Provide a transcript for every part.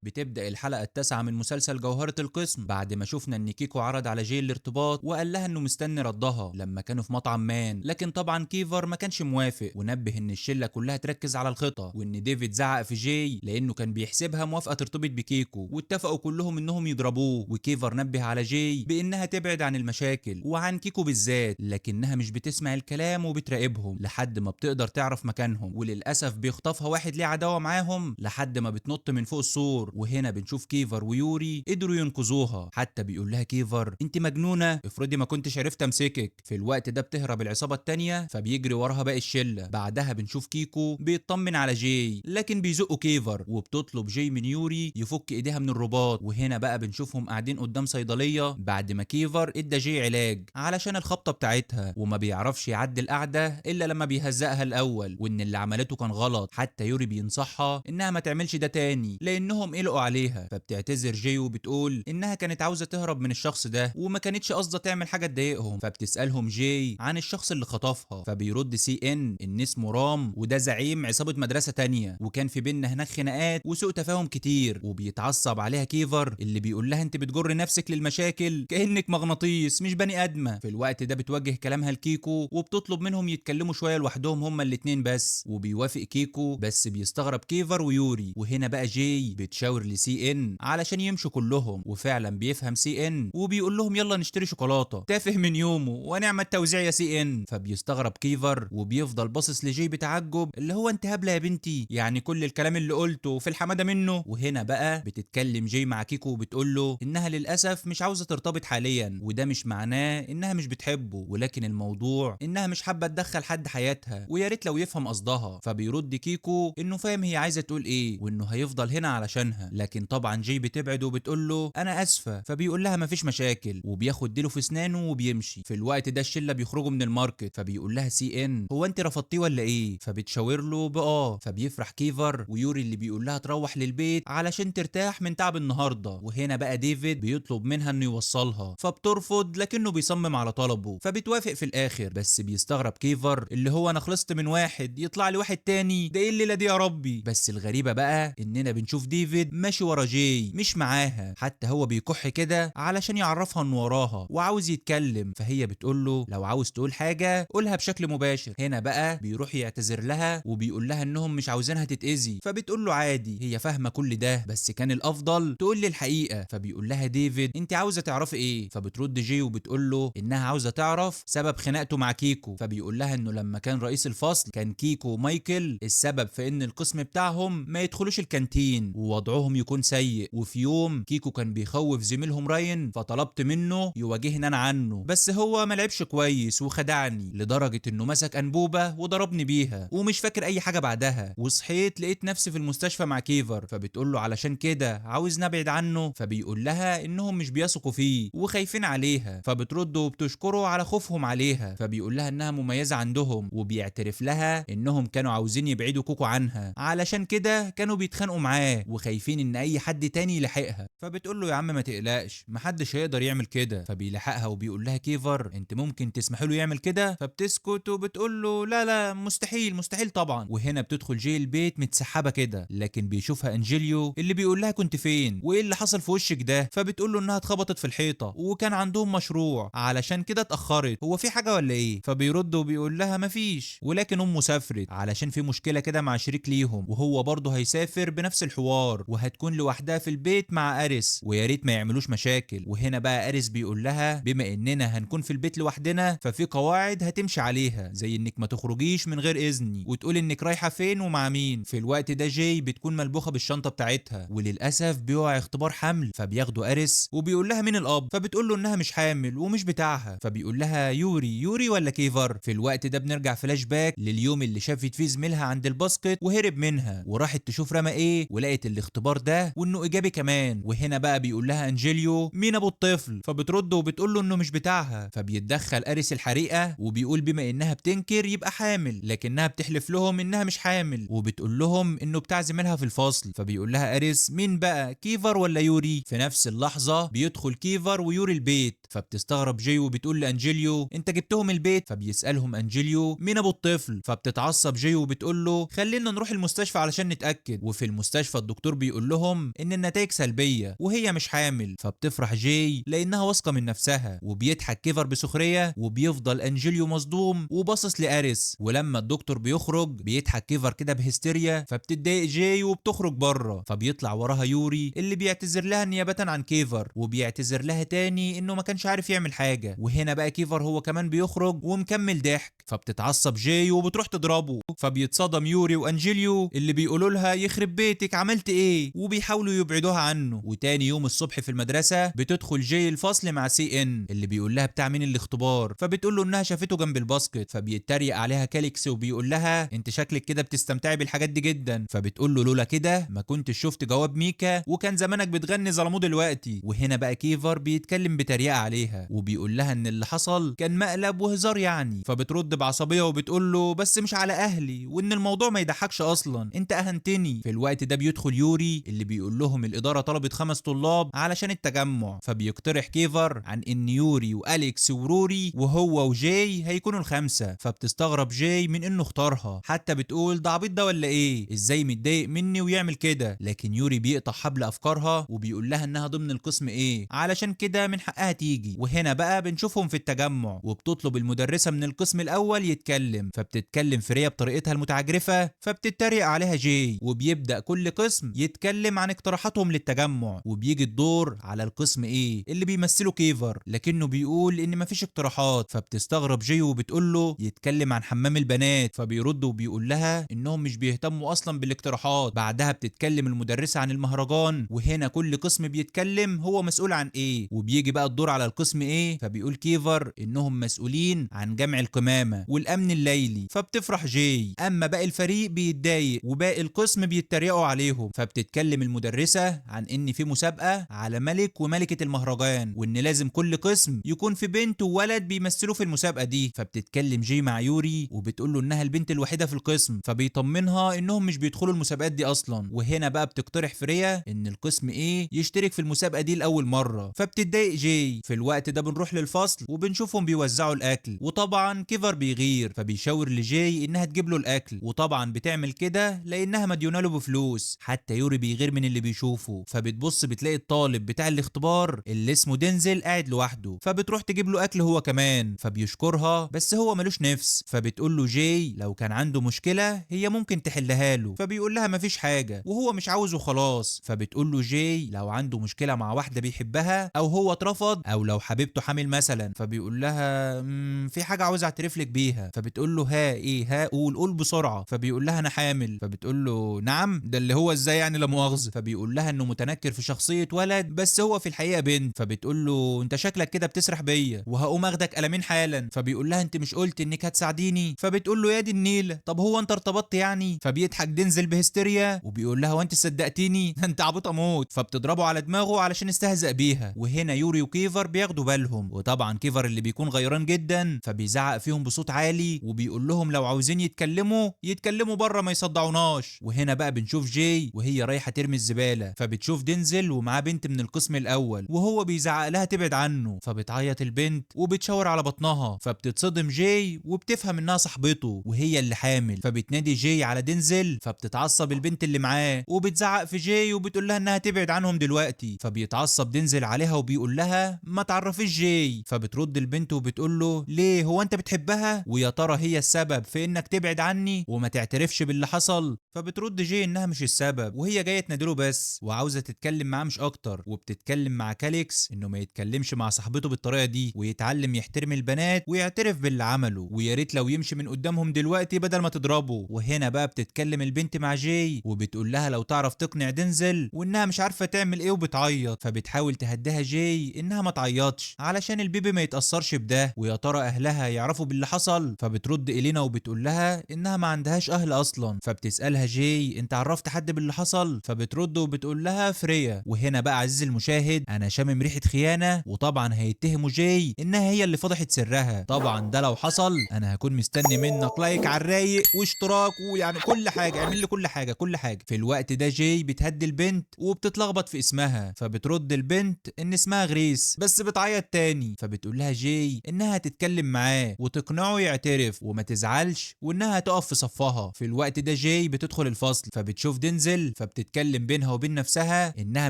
بتبدأ الحلقة التاسعة من مسلسل جوهرة القسم بعد ما شفنا ان كيكو عرض على جاي الارتباط وقال لها انه مستني ردها لما كانوا في مطعم مان، لكن طبعا كيفر ما كانش موافق ونبه ان الشلة كلها تركز على الخطة، وان ديفيد زعق في جاي لانه كان بيحسبها موافقة ترتبط بكيكو، واتفقوا كلهم انهم يضربوه. وكيفر نبه على جاي بانها تبعد عن المشاكل وعن كيكو بالذات، لكنها مش بتسمع الكلام وبتراقبهم لحد ما بتقدر تعرف مكانهم، وللاسف بيخطفها واحد ليه عداوة معاهم لحد ما بتنط من فوق السور. وهنا بنشوف كيفر ويوري قدروا ينقذوها، حتى بيقول لها كيفر انت مجنونه، افرضي ما كنتش عرفت امسكك. في الوقت ده بتهرب العصابه التانيه فبيجري وراها باقي الشله. بعدها بنشوف كيكو بيطمن على جاي لكن بيزقوا كيفر، وبتطلب جاي من يوري يفك ايديها من الرباط. وهنا بقى بنشوفهم قاعدين قدام صيدليه بعد ما كيفر ادى جاي علاج علشان الخبطه بتاعتها، وما بيعرفش يعدي القعده الا لما بيهزقها الاول، وان اللي عملته كان غلط. حتى يوري بينصحها انها ما تعملش ده تاني لانهم قلقوا عليها، فبتعتذر جي وبتقول انها كانت عاوزه تهرب من الشخص ده وما كانتش قصده تعمل حاجه تضايقهم. فبتسالهم جي عن الشخص اللي خطفها، فبيرد سي ان اسمه رام وده زعيم عصابه مدرسه تانية، وكان في بيننا هناك خناقات وسوء تفاهم كتير. وبيتعصب عليها كيفر اللي بيقول لها انت بتجر نفسك للمشاكل كانك مغناطيس مش بني ادمه. في الوقت ده بتوجه كلامها لكيكو وبتطلب منهم يتكلموا شويه لوحدهم هما الاتنين بس، وبيوافق كيكو بس بيستغرب كيفر ويوري. وهنا بقى جي بتشاور لسي ان علشان يمشوا كلهم، وفعلا بيفهم سي ان وبيقول لهم يلا نشتري شوكولاته. تافه من يومه ونعم التوزيع يا سي ان. فبيستغرب كيفر وبيفضل باصص لجي بتعجب، اللي هو انت هبله يا بنتي، يعني كل الكلام اللي قلته في الحماده منه. وهنا بقى بتتكلم جي مع كيكو وبتقول له انها للاسف مش عاوزه ترتبط حاليا، وده مش معناه انها مش بتحبه، ولكن الموضوع انها مش حابه تدخل حد حياتها، ويا ريت لو يفهم قصدها. فبيرد كيكو انه فاهم هي عايزه تقول ايه وانه هيفضل هنا علشانها، لكن طبعا جي بتبعد وبتقول له انا اسفه. فبيقول لها مفيش مشاكل وبياخد ديله في اسنانه وبيمشي. في الوقت ده الشله بيخرجوا من الماركت، فبيقول لها سي ان هو انت رفضتيه ولا ايه؟ فبتشاور له فبيفرح كيفر ويوري اللي بيقول لها تروح للبيت علشان ترتاح من تعب النهارده. وهنا بقى ديفيد بيطلب منها انه يوصلها فبترفض لكنه بيصمم على طلبه، فبتوافق في الاخر. بس بيستغرب كيفر اللي هو انا خلصت من واحد يطلع لي واحد تاني، ده ايه الليله دي يا ربي. بس الغريبه بقى اننا بنشوف ديفيد ماشي ورا جاي مش معاها، حتى هو بيكح كده علشان يعرفها انه وراها وعاوز يتكلم. فهي بتقول له لو عاوز تقول حاجه قولها بشكل مباشر. هنا بقى بيروح يعتذر لها وبيقول لها انهم مش عاوزينها تتاذي، فبتقول له عادي هي فاهمه كل ده بس كان الافضل تقول لي الحقيقه. فبيقول لها ديفيد انت عاوزه تعرفي ايه؟ فبترد جي وبتقول له انها عاوزه تعرف سبب خناقته مع كيكو. فبيقول لها انه لما كان رئيس الفصل كان كيكو ومايكل السبب في ان القسم بتاعهم ما يدخلوش الكانتين ووضعهم يكون سيء. وفي يوم كيكو كان بيخوف زميلهم راين فطلبت منه يواجهني انا عنه، بس هو ما لعبش كويس وخدعني لدرجه انه مسك انبوبه وضربني بيها ومش فاكر اي حاجه بعدها. وصحيت لقيت نفسي في المستشفى مع كيفر، فبتقول له علشان كده عاوز نبعد عنه. فبيقول لها انهم مش بيثقوا فيه وخايفين عليها، فبترد وبتشكره على خوفهم عليها. فبيقول لها انها مميزه عندهم وبيعترف لها انهم كانوا عاوزين يبعدوا كوكو عنها علشان كده كانوا بيتخانقوا معاه وخايفين ان اي حد تاني يلحقها. فبتقول له يا عم ما تقلقش محدش هيقدر يعمل كده. فبيلحقها وبيقول لها كيفر انت ممكن تسمحي له يعمل كده؟ فبتسكت وبتقول له لا لا مستحيل مستحيل طبعا. وهنا بتدخل جي البيت متسحبه كده، لكن بيشوفها انجيليو اللي بيقول لها كنت فين وايه اللي حصل في وشك ده. فبتقول له انها اتخبطت في الحيطه وكان عندهم مشروع علشان كده اتاخرت، هو في حاجه ولا ايه؟ فبيرد وبيقول لها مفيش، ولكن امه سافرت علشان في مشكله كده مع شريك ليهم وهو برضه هيسافر بنفس الحوار وهتكون لوحدها في البيت مع اريس ويا ريت ما يعملوش مشاكل. وهنا بقى اريس بيقول لها بما اننا هنكون في البيت لوحدنا ففي قواعد هتمشي عليها زي انك ما تخرجيش من غير اذني وتقول انك رايحه فين ومع مين. في الوقت ده جاي بتكون ملبوخه بالشنطه بتاعتها وللاسف بيقع اختبار حمل، فبياخدوا اريس وبيقول لها مين الاب. فبتقول له انها مش حامل ومش بتاعها. فبيقول لها يوري ولا كيفر. في الوقت ده بنرجع فلاش باك لليوم اللي شافت فيه زميلها عند الباسكت وهرب منها وراحت تشوف رمى ايه ولقيت الاختبار ده وانه ايجابي كمان. وهنا بقى بيقول لها انجيليو مين ابو الطفل. فبترد وبتقول له انه مش بتاعها. فبيتدخل اريس الحريقه وبيقول بما انها بتنكر يبقى حامل، لكنها بتحلف لهم انها مش حامل وبتقول لهم انه بتاع زميلها في الفصل. فبيقول لها اريس مين بقى كيفر ولا يوري؟ في نفس اللحظه بيدخل كيفر ويوري البيت، فبتستغرب جي وبتقول لانجيليو انت جبتهم البيت؟ فبيسالهم انجيليو مين ابو الطفل. فبتتعصب جي وبتقول له خلينا نروح المستشفى علشان نتاكد. وفي المستشفى الدكتور بيقول لهم ان النتائج سلبيه وهي مش حامل، فبتفرح جاي لانها واثقه من نفسها، وبيضحك كيفر بسخريه، وبيفضل انجيليو مصدوم وباصص لاريس. ولما الدكتور بيخرج بيضحك كيفر كده بهستيريا، فبتتضايق جاي وبتخرج بره، فبيطلع وراها يوري اللي بيعتذر لها نيابه عن كيفر، وبيعتذر لها تاني انه ما كانش عارف يعمل حاجه. وهنا بقى كيفر هو كمان بيخرج ومكمل ضحك، فبتتعصب جاي وبتروح تضربه، فبيتصدم يوري وانجيليو اللي بيقولوا لها يخرب بيتك عملت ايه، وبيحاولوا يبعدوها عنه. وتاني يوم الصبح في المدرسه بتدخل جاي الفصل مع سي ان اللي بيقول لها بتاع مين الاختبار، فبتقول له انها شافته جنب الباسكت، فبيتريق عليها كاليكس وبيقول لها انت شكلك كده بتستمتعي بالحاجات دي جدا، فبتقول له لولا كده ما كنتش شفت جواب ميكا وكان زمانك بتغني ظلموه دلوقتي. وهنا بقى كيفر بيتكلم بتريقه عليها وبيقول لها ان اللي حصل كان مقلب وهزار يعني، فبترد بعصبيه وبتقول له بس مش على اهلي، وان الموضوع ما يضحكش اصلا، انت اهنتني. في الوقت ده بيدخل يوري اللي بيقول لهم الاداره طلبت 5 طلاب علشان التجمع، فبيقترح كيفر عن ان يوري واليكس وروري وهو وجاي هيكونوا الخمسه، فبتستغرب جاي من انه اختارها، حتى بتقول ده عبيط ده ولا ايه، ازاي متضايق مني ويعمل كده. لكن يوري بيقطع حبل افكارها وبيقول لها انها ضمن القسم ايه علشان كده من حقها تيجي. وهنا بقى بنشوفهم في التجمع، وبتطلب المدرسه من القسم الاول يتكلم، فبتتكلم فريا بطريقتها المتعجرفه، فبتتريق عليها جاي، وبيبدا كل قسم يتكلم عن اقتراحاتهم للتجمع، وبيجي الدور على القسم ايه اللي بيمثله كيفر، لكنه بيقول ان مفيش اقتراحات. فبتستغرب جاي وبتقول له يتكلم عن حمام البنات، فبيرد وبيقول لها انهم مش بيهتموا اصلا بالاقتراحات. بعدها بتتكلم المدرسه عن المهرجان، وهنا كل قسم بيتكلم هو مسؤول عن ايه، وبيجي بقى الدور على القسم ايه، فبيقول كيفر انهم مسؤولين عن جمع القمامه والامن الليلي، فبتفرح جاي. اما باقي الفريق بيتضايق وباقي القسم بيتريقوا عليهم، فبتتكلم المدرسه عن ان في مسابقه على ملك وملكه المهرجان، وان لازم كل قسم يكون في بنت وولد بيمثلوا في المسابقه دي. فبتتكلم جاي مع يوري وبتقول له انها البنت الوحيده في القسم، فبيطمنها انهم مش بيدخلوا المسابقات دي اصلا. وهنا بقى بتقترح فريا ان القسم ايه يشترك في المسابقه دي لاول مره، فبتتضايق جاي. في الوقت ده بنروح للفصل وبنشوفهم بيوزعوا الاكل، وطبعا كيفر بيغير فبيشاور لجاي انها تجيب له الاكل، وطبعا بتعمل كده لانها مديونه له بفلوس. حتى يوري بيغير من اللي بيشوفه، فبتبص بتلاقي الطالب بتاع الاختبار اللي اسمه دينزل قاعد لوحده، فبتروح تجيب له اكل هو كمان، فبيشكرها بس هو ملوش نفس. فبتقول له جاي لو كان عنده مشكله هي ممكن تحلها له، فبيقول لها مفيش حاجه وهو مش عاوز وخلاص. فبتقول له جاي لو عنده مشكله مع واحده بيحبها او هو اترفض او لو حبيبته حامل مثلا، فبيقول لها في حاجه عاوز اعترف لك بيها. فبتقول له ها ايه، ها قول بسرعه. فبيقول لها انا حامل. فبتقول له نعم، ده اللي هو ازاي يعني لا مؤاخذه. فبيقول لها انه متنكر في شخصيه ولد بس هو في الحقيقه بنت. فبتقول له انت شكلك كده بتسرح بيا وهقوم اخدك قلمين حالا. فبيقول لها انت مش قلت انك هتساعديني؟ فبتقول له يا دي النيله، طب هو انت ارتبطت يعني؟ فبيضحك دينزل بهستيريا وبيقول لها وانت صدقتيني؟ انت عبيطه موت. فبتضربه على دماغه علشان استهزأ بيها. وهنا يوري وكيفر بياخدوا بالهم، وطبعا كيفر اللي بيكون غيران جدا فبيزعق فيهم بصوت عالي وبيقول لهم لو عاوزين يتكلموا بره ما يصدعوناش. وهنا بقى بنشوف جاي وهي رايحه ترمي الزباله، فبتشوف دينزل ومعاه بنت من القسم الاول وهو بيزعق لها تبعد عنه، فبتعيط البنت وبتشاور على بطنها. فبتتصدم جاي وبتفهم انها صاحبته وهي اللي حامل، فبتنادي جاي على دينزل، فبتتعصب البنت اللي معاه وبتزعق في جاي وبتقول لها انها تبعد عنهم دلوقتي. فبيتعصب دينزل عليها وبيقول لها ما تعرفيش جاي. فبترد البنت وبتقول له ليه، هو انت بتحبها؟ ويا ترى هي السبب في انك تبعد عني وما تعترفش باللي حصل؟ فبترد جاي انها مش السبب وهي جايه تنادله بس وعاوزه تتكلم معاه مش اكتر. وبتتكلم مع كاليكس انه ما يتكلمش مع صاحبته بالطريقه دي ويتعلم يحترم البنات ويعترف باللي عمله، ويا ريت لو يمشي من قدامهم دلوقتي بدل ما تضربه. وهنا بقى بتتكلم البنت مع جاي وبتقول لها لو تعرف تقنع دينزل وانها مش عارفه تعمل ايه وبتعيط، فبتحاول تهديها جاي انها ما تعيطش علشان البيبي ما يتاثرش بده، ويا ترى اهلها يعرفوا باللي حصل. فبترد الينا وبتقول لها انها ما عندهاش اهل اصلا. فبتسالها جاي انت عرفت حد باللي حصل؟ فبترد وبتقول لها فريا. وهنا بقى عزيزي المشاهد انا شامم ريحه خيانه، وطبعا هيتهموا جاي انها هي اللي فضحت سرها. طبعا ده لو حصل انا هكون مستني منك لايك على الرايق واشتراك ويعني كل حاجه، اعمل لي كل حاجه كل حاجه. في الوقت ده جاي بتهدي البنت وبتتلخبط في اسمها، فبترد البنت ان اسمها غريس بس بتعيط تاني. فبتقول لها جاي انها تتكلم معاه وتقنعه يعترف وما تزعلش وانها تقف في صفها. في الوقت ده جاي بتدخل الفصل فبتشوف دينزل فبتتكلم بينها وبين نفسها انها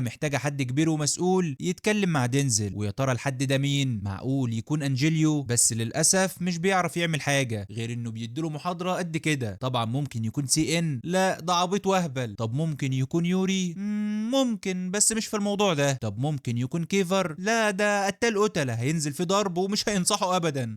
محتاجه حد كبير ومسؤول يتكلم مع دينزل. ويا ترى الحد ده مين؟ معقول يكون انجيليو، بس للاسف مش بيعرف يعمل حاجه غير انه بيديله محاضره قد كده. طبعا ممكن يكون سي ان، لا ده عبيط وهبل. طب ممكن يكون يوري، ممكن بس مش في الموضوع ده. طب ممكن يكون كيفر، لا ده قتال قتله هينزل في ضرب ومش هينصحه ابدا.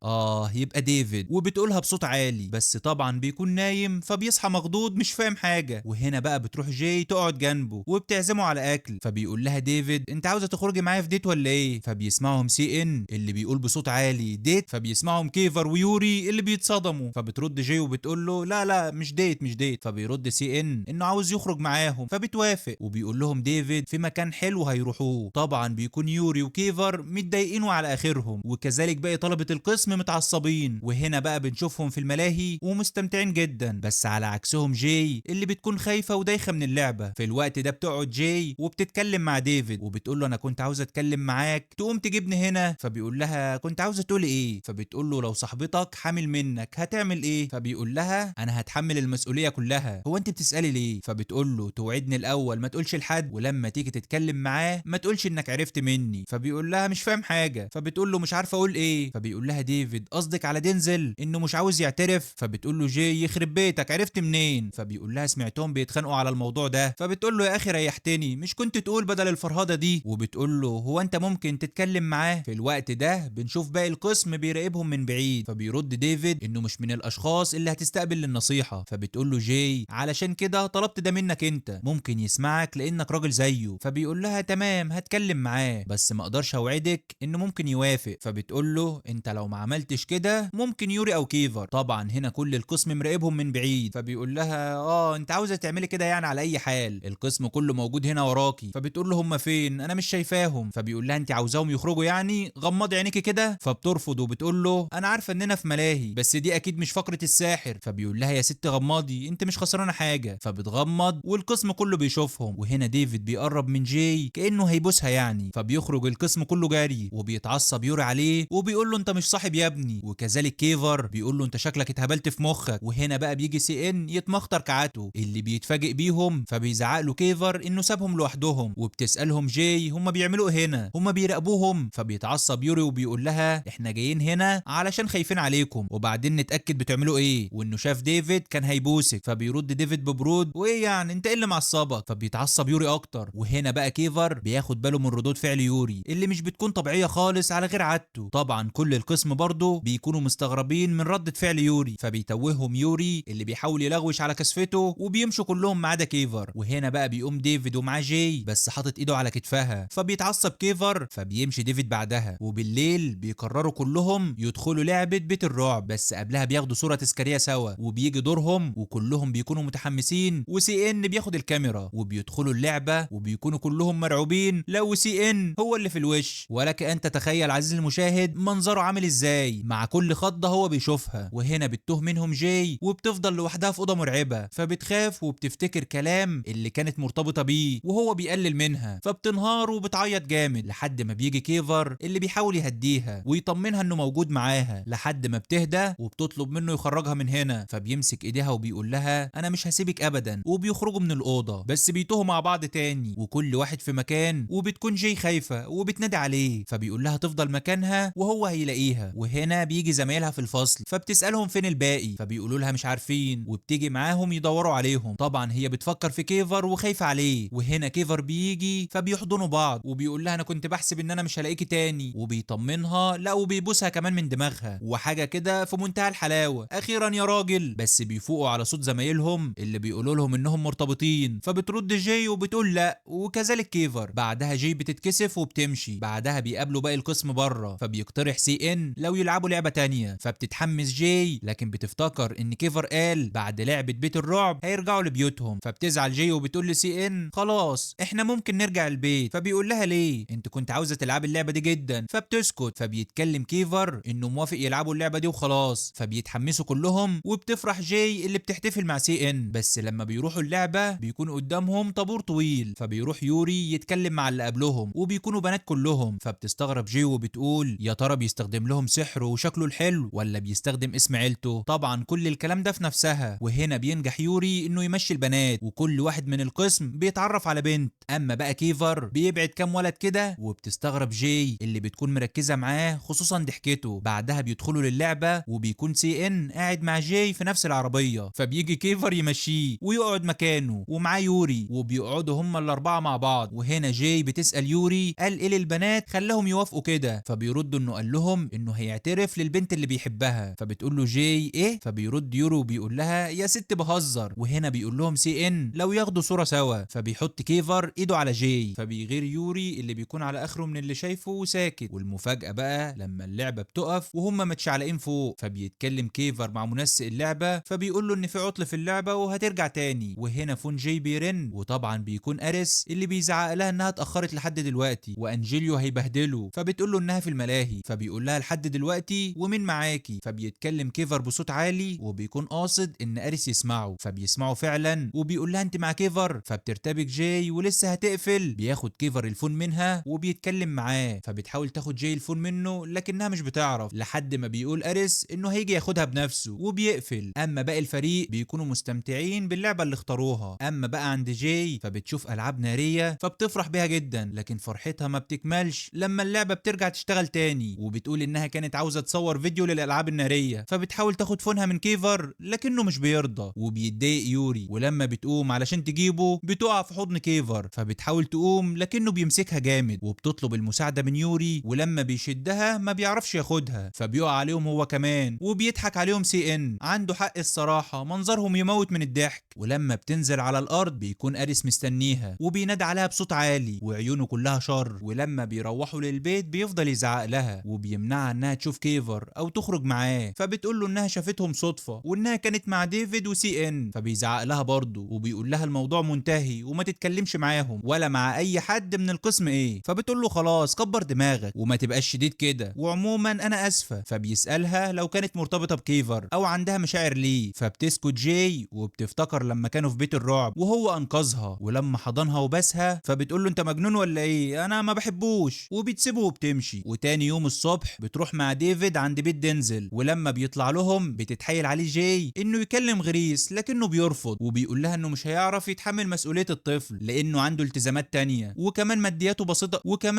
يبقى ديفيد، وبتقولها بصوت عالي بس طبعا بيكون نايم فبيصحى مخضوض مش فاهم حاجه. وهنا بقى بتروح جاي تقعد جنبه وبتعزمه على اكل. فبيقول لها ديفيد انت عاوزه تخرجي معايا في ديت ولا ايه؟ فبيسمعهم سي ان اللي بيقول بصوت عالي ديت، فبيسمعهم كيفر ويوري اللي بيتصدموا. فبترد جاي وبتقول له لا لا مش ديت مش ديت. فبيرد سي ان انه عاوز يخرج معاهم، فبتوافق وبيقول لهم ديفيد في مكان حلو هيروحوه. طبعا بيكون يوري وكيفر متضايقين وعلى اخرهم، وكذلك باقي طلبه القسم متعصبين. وهنا بقى بنشوفهم في الملاهي ومستمتعين جدا، بس على عكسهم جاي اللي بتكون خايفه ودايخه من اللعبه. في الوقت ده بتقعد جاي وبتتكلم مع ديفيد وبتقول له انا كنت عاوزه اتكلم معاك تقوم تجيبني هنا. فبيقول لها كنت عاوزه تقولي ايه؟ فبتقول له لو صاحبتك حامل منك هتعمل ايه؟ فبيقول لها انا هتحمل المسؤوليه كلها. هو انت بتسالي ليه؟ فبتقول له توعدني الاول ما تقولش لحد، ولما تيجي تتكلم معاه ما تقولش انك عرفت مني. فبيقول لها مش فاهم حاجه. فبتقول له مش عارفه اقول ايه. فبيقول لها ديفيد قصدك على دينزل انه مش عاوز يعترف؟ فبتقول له جاي يخرب بيتك عرفت منين؟ فبيقول لها سمعتهم بيتخانقوا على الموضوع ده. فبتقول له يا اخي ريحتني، مش كنت تقول بدل الفرهده دي؟ وبتقول له هو انت ممكن تتكلم معاه؟ في الوقت ده بنشوف باقي القسم بيراقبهم من بعيد. فبيرد ديفيد انه مش من الاشخاص اللي هتستقبل النصيحه. فبتقول له جاي علشان كده طلبت ده منك، انت ممكن يسمعك لانك راجل زيه. فبيقول لها تمام هتكلم معاه بس ما اقدرش اوعدك انه ممكن يوافق. فبتقول له انت لو ما عملتش كده ممكن يوري او كيفر. طبعا هنا كل القسم مراقبهم من بعيد. فبيقول لها انت عاوزه تعملي كده يعني على اي حال؟ القسم كله موجود هنا وراكي. فبتقول له هم فين؟ انا مش شايفاهم. فبيقول لها انت عاوزاهم يخرجوا يعني؟ غمضي عينيكي كده. فبترفض وبتقول له انا عارفه اننا في ملاهي بس دي اكيد مش فقره الساحر. فبيقول لها يا ست غمضي انت مش خسرانه حاجه. فبتغمض والقسم كله بيشوفهم. وهنا ديفيد بيقرب من جاي كانه هيبوسها يعني. فبيخرج القسم كله جري وبيتعصب يوري عليه وبيقول له انت مش صاحب يا ابني. وكذلك كيفر بيقول له انت شكلك اتهبلت في مخك. وهنا بقى بيجي سي ان يتمخطر كعاته اللي بيتفاجئ بيهم. فبيزعق له كيفر انه سابهم لوحدهم. وبتسالهم جاي هم بيعملوا إيه هنا؟ هم بيراقبوهم. فبيتعصب يوري وبيقول لها احنا جايين هنا علشان خايفين عليكم وبعدين نتاكد بتعملوا ايه، وانه شاف ديفيد كان هيبوسك. فبيرد ديفيد ببرود وايه يعني انت ايه اللي معصبك؟ فبيتعصب يوري اكتر. وهنا بقى كيفر بياخد باله من ردود فعل يوري اللي مش بتكون طبيعيه خالص على غير عادته. طبعا كل القسم برضه بيكونوا مستغربين من ردة فعل يوري. فبيتوههم يوري اللي بيحاول يلغوش على كسفته وبيمشوا كلهم ما عدا كيفر. وهنا بقى بيقوم ديفيد ومعاه جاي بس حاطط ايده على كتفها. فبيتعصب كيفر فبيمشي ديفيد بعدها. وبالليل بيقرروا كلهم يدخلوا لعبة بيت الرعب بس قبلها بياخدوا صورة تذكارية سوا. وبيجي دورهم وكلهم بيكونوا متحمسين وسي ان بياخد الكاميرا وبيدخلوا اللعبة وبيكونوا كلهم مرعوبين لو سي ان هو اللي في الوش. ولك ان تتخيل عزيزي المشاهد منظره عامل ازاي مع كل خضة هو بيشوفها. وهنا بتتوه منهم جاي وبتفضل لوحدها في اوضه مرعبه. فبتخاف وبتفتكر كلام اللي كانت مرتبطه بيه وهو بيقلل منها. فبتنهار وبتعيط جامد لحد ما بيجي كيفر اللي بيحاول يهديها ويطمنها انه موجود معاها لحد ما بتهدى وبتطلب منه يخرجها من هنا. فبيمسك ايديها وبيقول لها انا مش هسيبك ابدا. وبيخرجوا من الاوضه بس بيتوهوا مع بعض تاني وكل واحد في مكان. وبتكون جاي خايفه وبتنادي عليه. فبيقول لها تفضل مكانها وهو هيلاقيها. وهنا بيجي زمايلها في الفصل فبتسالهم فين الباقي. فبيقولوا لها مش عارفين وبتيجي معاهم يدوروا عليهم. طبعا هي بتفكر في كيفر وخايفه عليه. وهنا كيفر بيجي فبيحضنوا بعض وبيقول لها انا كنت بحسب ان انا مش هلاقيكي تاني. وبيطمنها لا وبيبوسها كمان من دماغها وحاجه كده في منتهى الحلاوه. اخيرا يا راجل. بس بيفوقوا على صوت زمايلهم اللي بيقولوا لهم انهم مرتبطين. فبترد جاي وبتقول لا وكذلك كيفر. بعدها جاي بتتكسف وبتمشي. بعدها بيقابلوا باقي القسم بره. فبيقترح سي ان لو يلعبوا لعبه تانية. فبتتحمس جاي لكن بتفتكر ان كيفر قال بعد لعبه بيت الرعب هيرجعوا لبيوتهم. فبتزعل جاي وبتقول لسي ان خلاص احنا ممكن نرجع البيت. فبيقول لها ليه؟ انت كنت عاوزه تلعبي اللعبه دي جدا. فبتسكت. فبيتكلم كيفر انه موافق يلعبوا اللعبه دي وخلاص. فبيتحمسوا كلهم وبتفرح جاي اللي بتحتفل مع سي ان. بس لما بيروحوا اللعبه بيكون قدامهم طابور طويل. فبيروح يوري يتكلم مع اللي قبلهم وبيكونوا بنات كلهم. فبتستغرب جاي وبتقول يا ترى بيستخدم لهم سحر وشكله الحلو ولا بيستخدم اسم عيلته. طبعا كل الكلام ده في نفسها. وهنا بينجح يوري انه يمشي البنات وكل واحده واحد من القسم بيتعرف على بنت. اما بقى كيفر بيبعد كام ولد كده، وبتستغرب جاي اللي بتكون مركزه معاه خصوصا ضحكته. بعدها بيدخلوا للعبه وبيكون سي ان قاعد مع جاي في نفس العربيه، فبيجي كيفر يمشيه ويقعد مكانه ومعاه يوري، وبيقعدوا هما الاربعه مع بعض. وهنا جاي بتسال يوري قال ايه للبنات خلاهم يوافقوا كده، فبيردوا انه قال لهم انه هيعترف للبنت اللي بيحبها. فبتقول له جاي ايه، فبيرد يوري وبيقول لها يا ست بهزر. وهنا بيقول لهم سي ان لو ياخدوا صوره سوا، فبيحط كيفر ايده على جاي، فبيغير يوري اللي بيكون على اخره من اللي شايفه وساكت. والمفاجاه بقى لما اللعبه بتقف وهم متشعلقين فوق، فبيتكلم كيفر مع منسق اللعبه، فبيقول له ان في عطل في اللعبه وهترجع تاني. وهنا فون جاي بيرن، وطبعا بيكون اريس اللي بيزعق لها انها اتاخرت لحد دلوقتي وانجيليو هيبهدله، فبتقول له انها في الملاهي، فبيقول لها لحد دلوقتي ومين معاكي. فبيتكلم كيفر بصوت عالي وبيكون قاصد ان اريس يسمعه، فبيسمعه فعلا وبيقول لها انت مع كيفر. فبترتبك جاي ولسه هتقفل، بياخد كيفر الفون منها وبيتكلم معاه، فبتحاول تاخد جاي الفون منه لكنها مش بتعرف، لحد ما بيقول اريس انه هيجي ياخدها بنفسه وبيقفل. اما باقي الفريق بيكونوا مستمتعين باللعبه اللي اختاروها. اما بقى عند جاي فبتشوف العاب ناريه فبتفرح بيها جدا، لكن فرحتها ما بتكملش لما اللعبه بترجع تشتغل تاني، وبتقول انها كانت عاوزه تصور فيديو للالعاب الناريه، فبتحاول تاخد فونها من كيفر لكنه مش بيرضى، وبيتضايق يوري. ولما بتقوم علشان تجيبه بتقع في حضن كيفر، فبتحاول تقوم لكنه بيمسكها جامد، وبتطلب المساعده من يوري، ولما بيشدها ما بيعرفش ياخدها، فبيقع عليهم هو كمان وبيضحك عليهم سي ان. عنده حق الصراحه، منظرهم يموت من الضحك. ولما بتنزل على الارض بيكون اريس مستنيها وبينادي عليها بصوت عالي وعيونه كلها شر. ولما بيروحوا للبيت بيفضل يزعق لها وبيمنعها انها تشوف كيفر او تخرج معاه، فبتقول له انها شافتهم صدفه وانها كانت مع ديفيد وسي ان، فبيزعق لها برضه وبيقول لها الموضوع منتهي وما تتكلمش معاهم ولا مع اي حد من القسم ايه. فبتقول له خلاص كبر دماغك وما تبقاش شديد كده، وعموما انا اسفه. فبيسالها لو كانت مرتبطه بكيفر او عندها مشاعر ليه، فبتسكت جاي وبتفتكر لما كانوا في بيت الرعب وهو انقذها ولما حضنها وبسها، فبتقول له انت مجنون ولا ايه، انا ما بحبوش، وبتسيبه وبتمشي. وتاني يوم الصبح بتروح مع ديفيد عند بيت دينزل، ولما بيطلع لهم بتتحايل عليه جاي انه يكلم غريس لكنه بيرفض، وبيقول لها انه مش هيعرف يتحمل مسؤوليه الطفل لانه عنده التزامات تانية، وكمان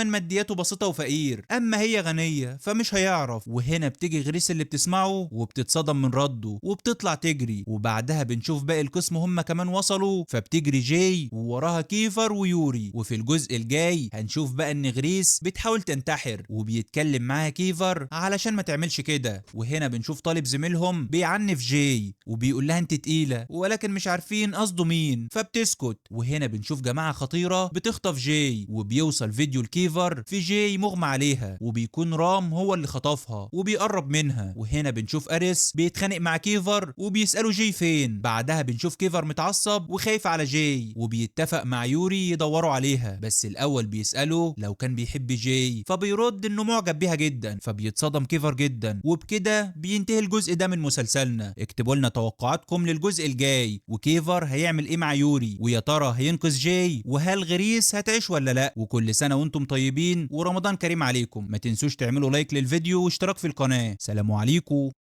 مادياته بسيطه وفقير، اما هي غنيه فمش هيعرف. وهنا بتيجي غريس اللي بتسمعه وبتتصدم من رده وبتطلع تجري. وبعدها بنشوف باقي القسم هم كمان وصلوا، فبتجري جاي ووراها كيفر ويوري. وفي الجزء الجاي هنشوف بقى ان غريس بتحاول تنتحر وبيتكلم معاها كيفر علشان ما تعملش كده. وهنا بنشوف طالب زميلهم بيعنف جاي وبيقول لها انت تقيله، ولكن مش عارفين قصده مين، فبتسكت. وهنا بنشوف جماعه خطيره بتخطف جاي، وبيوصل فيديو لكيفر في جاي مغمى عليها، وبيكون رام هو اللي خطفها وبيقرب منها. وهنا بنشوف اريس بيتخانق مع كيفر وبيسألوا جاي فين. بعدها بنشوف كيفر متعصب وخايف على جاي وبيتفق مع يوري يدوروا عليها، بس الاول بيسأله لو كان بيحب جاي، فبيرد انه معجب بيها جدا، فبيتصدم كيفر جدا. وبكده بينتهي الجزء ده من مسلسلنا. اكتبوا لنا توقعاتكم للجزء الجاي، وكيفر هيعمل ايه مع يوري، ويا ترى هينقذ جاي، وهل غريس هتعيش ولا لا. وكل سنة وانتم طيبين ورمضان كريم عليكم. ما تنسوش تعملوا لايك للفيديو واشتراك في القناة. سلام عليكم.